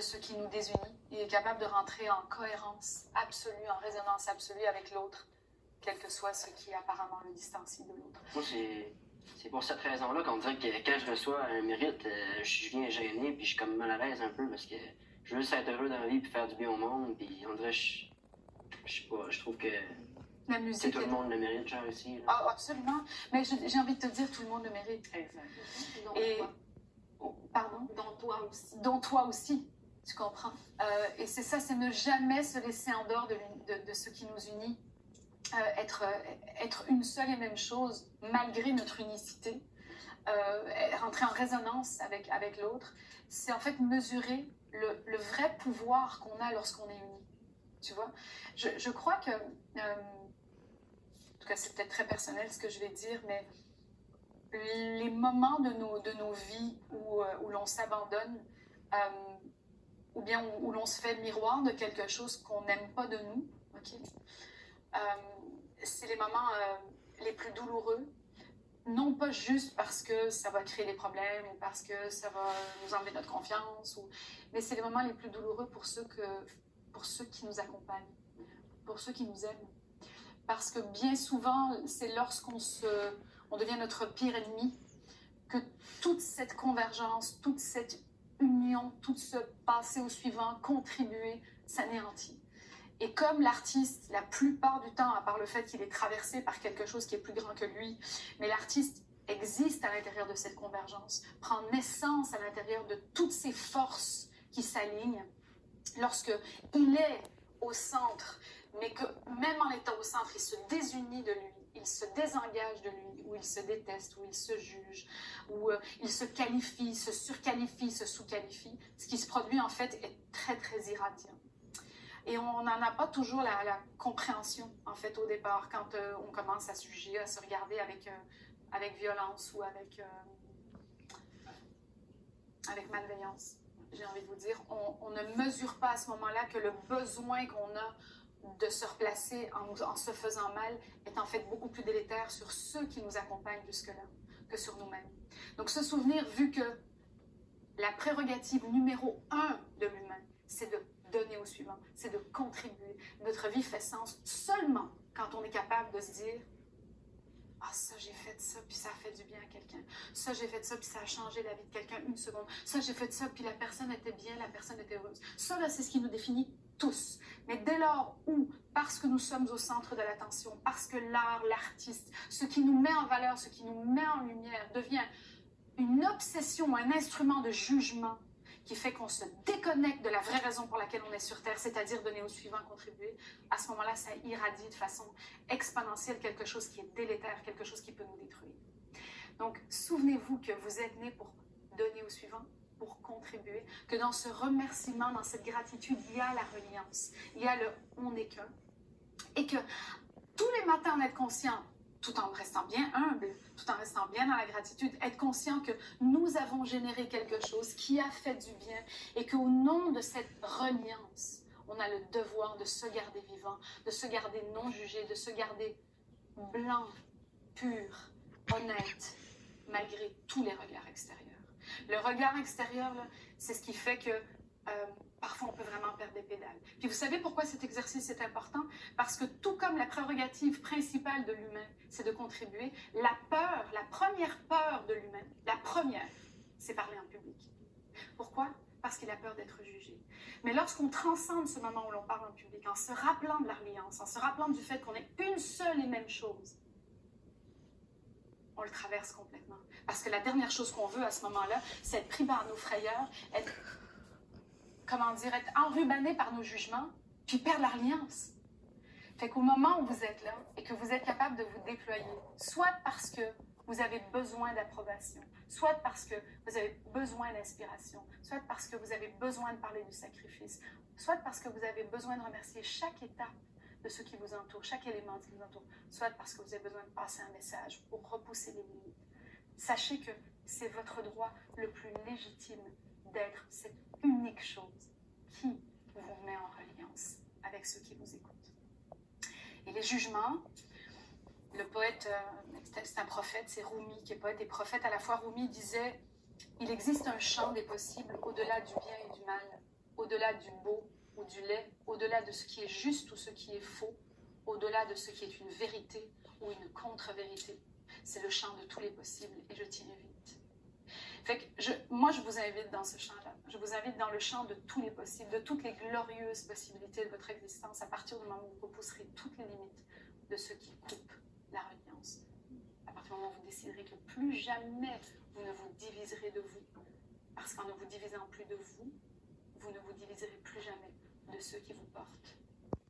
de ce qui nous désunit. Il est capable de rentrer en cohérence absolue, en résonance absolue avec l'autre, quel que soit ce qui apparemment le distancie de l'autre. Moi, c'est pour cette raison-là qu'on dirait que quand je reçois un mérite, je viens gêné, puis je suis comme mal à l'aise un peu, parce que je veux juste être heureux dans la vie, puis faire du bien au monde, puis on dirait, je sais pas, je trouve que La musique, tout le monde le mérite, genre ici. Là. Ah, absolument. Mais j'ai envie de te dire, tout le monde le mérite. Exactement. Et... Toi. Pardon? Dont toi aussi. Dont toi aussi, tu comprends. Et c'est ça, c'est ne jamais se laisser en dehors de ce qui nous unit. Être une seule et même chose, malgré notre unicité. Rentrer en résonance avec l'autre. C'est en fait mesurer le vrai pouvoir qu'on a lorsqu'on est unis. Tu vois? Je crois que... en tout cas, c'est peut-être très personnel ce que je vais dire, mais les moments de nos vies où l'on s'abandonne, ou bien où l'on se fait miroir de quelque chose qu'on n'aime pas de nous, okay? C'est les moments les plus douloureux, non pas juste parce que ça va créer des problèmes ou parce que ça va nous enlever notre confiance, mais c'est les moments les plus douloureux pour ceux qui nous accompagnent, pour ceux qui nous aiment. Parce que bien souvent, c'est lorsqu'on devient notre pire ennemi que toute cette convergence, toute cette union, tout ce passer au suivant, contribuer, s'anéantit. Et comme l'artiste, la plupart du temps, à part le fait qu'il est traversé par quelque chose qui est plus grand que lui, mais l'artiste existe à l'intérieur de cette convergence, prend naissance à l'intérieur de toutes ces forces qui s'alignent, lorsqu'il est au centre, mais que même en étant au centre, il se désunit de lui, il se désengage de lui, ou il se déteste, ou il se juge, ou il se qualifie, se surqualifie, se sous-qualifie. Ce qui se produit en fait est très très irradiant. Et on n'en a pas toujours la compréhension en fait au départ, quand on commence à se juger, à se regarder avec violence ou avec malveillance. J'ai envie de vous dire, on ne mesure pas à ce moment-là que le besoin qu'on a de se replacer en se faisant mal est en fait beaucoup plus délétère sur ceux qui nous accompagnent jusque-là que sur nous-mêmes. Donc se souvenir, vu que la prérogative numéro 1 de l'humain, c'est de donner au suivant, c'est de contribuer. Notre vie fait sens seulement quand on est capable de se dire « Ah, ça, j'ai fait ça, puis ça a fait du bien à quelqu'un. Ça, j'ai fait ça, puis ça a changé la vie de quelqu'un une seconde. Ça, j'ai fait ça, puis la personne était bien, la personne était heureuse. » Ça, là, c'est ce qui nous définit tous. Mais dès lors où, parce que nous sommes au centre de l'attention, parce que l'art, l'artiste, ce qui nous met en valeur, ce qui nous met en lumière, devient une obsession, un instrument de jugement qui fait qu'on se déconnecte de la vraie raison pour laquelle on est sur Terre, c'est-à-dire donner au suivant, contribuer, à ce moment-là, ça irradie de façon exponentielle quelque chose qui est délétère, quelque chose qui peut nous détruire. Donc, souvenez-vous que vous êtes né pour donner au suivant, pour contribuer, que dans ce remerciement, dans cette gratitude, il y a la reliance, il y a le « on n'est qu'un », et que tous les matins, en être conscient, tout en restant bien humble, tout en restant bien dans la gratitude, être conscient que nous avons généré quelque chose qui a fait du bien et qu'au nom de cette reliance, on a le devoir de se garder vivant, de se garder non jugé, de se garder blanc, pur, honnête, malgré tous les regards extérieurs. Le regard extérieur, c'est ce qui fait que parfois on peut vraiment perdre des pédales. Puis vous savez pourquoi cet exercice est important? Parce que tout comme la prérogative principale de l'humain, c'est de contribuer, la peur, la première peur de l'humain, la première, c'est parler en public. Pourquoi? Parce qu'il a peur d'être jugé. Mais lorsqu'on transcende ce moment où l'on parle en public, en se rappelant de la reliance, en se rappelant du fait qu'on est une seule et même chose, on le traverse complètement. Parce que la dernière chose qu'on veut à ce moment-là, c'est être pris par nos frayeurs, être enrubanné par nos jugements, puis perdre la reliance. Fait qu'au moment où vous êtes là et que vous êtes capable de vous déployer, soit parce que vous avez besoin d'approbation, soit parce que vous avez besoin d'inspiration, soit parce que vous avez besoin de parler du sacrifice, soit parce que vous avez besoin de remercier chaque étape de ce qui vous entoure, chaque élément qui vous entoure, soit parce que vous avez besoin de passer un message pour repousser les limites. Sachez que c'est votre droit le plus légitime d'être cette unique chose qui vous met en reliance avec ceux qui vous écoutent. Et les jugements, le poète, c'est un prophète, c'est Rumi qui est poète et prophète à la fois. Rumi disait « Il existe un champ des possibles au-delà du bien et du mal, au-delà du beau ou du laid, au-delà de ce qui est juste ou ce qui est faux, au-delà de ce qui est une vérité ou une contre-vérité. C'est le champ de tous les possibles et je t'y invite. Fait que moi, je vous invite dans ce champ-là. Je vous invite dans le champ de tous les possibles, de toutes les glorieuses possibilités de votre existence, à partir du moment où vous repousserez toutes les limites de ce qui coupe la reliance. À partir du moment où vous déciderez que plus jamais vous ne vous diviserez de vous, parce qu'en ne vous divisant plus de vous, vous ne vous diviserez plus jamais de ceux qui vous portent.